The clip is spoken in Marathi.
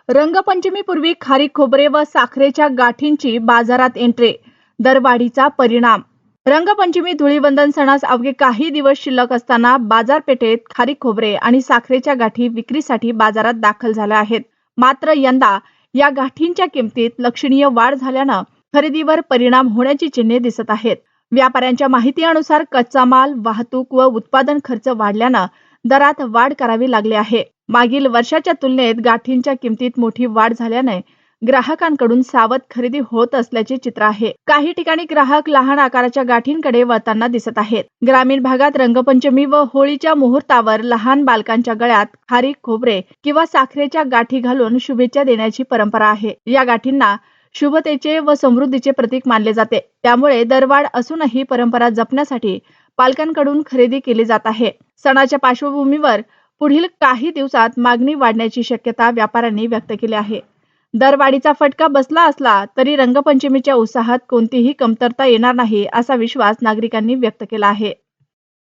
रंगपंचमीपूर्वी खारीक खोबरे व साखरेच्या गाठींची बाजारात एंट्री, दरवाढीचा परिणाम. रंगपंचमी धुळीवंदन सणास अवघे काही दिवस शिल्लक असताना बाजारपेठेत खारीक खोबरे आणि साखरेच्या गाठी विक्रीसाठी बाजारात दाखल झाल्या आहेत. मात्र यंदा या गाठींच्या किमतीत लक्षणीय वाढ झाल्यानं खरेदीवर परिणाम होण्याची चिन्हे दिसत आहेत. व्यापाऱ्यांच्या माहितीनुसार कच्चा माल, वाहतूक व उत्पादन खर्च वाढल्यानं दरात वाढ करावी लागली आहे. मागील वर्षाच्या तुलनेत गाठींच्या किमतीत मोठी वाढ झाल्याने ग्राहकांकडून सावध खरेदी होत असल्याचे चित्र आहे. काही ठिकाणी ग्राहक लहान आकाराच्या गाठींकडे वळताना दिसत आहेत. ग्रामीण भागात रंगपंचमी व होळीच्या मुहूर्तावर लहान बालकांच्या गळ्यात खारीक खोबरे किंवा साखरेच्या गाठी घालून शुभेच्छा देण्याची परंपरा आहे. या गाठींना शुभतेचे व समृद्धीचे प्रतीक मानले जाते. त्यामुळे दरवाढ असूनही परंपरा जपण्यासाठी पालकांकडून खरेदी केली जात आहे. सणाच्या पार्श्वभूमीवर पुढील काही दिवसात मागणी वाढण्याची शक्यता व्यापाऱ्यांनी व्यक्त केली आहे. दरवाढीचा फटका बसला असला तरी रंगपंचमीच्या उत्साहात कोणतीही कमतरता येणार नाही असा विश्वास नागरिकांनी व्यक्त केला आहे.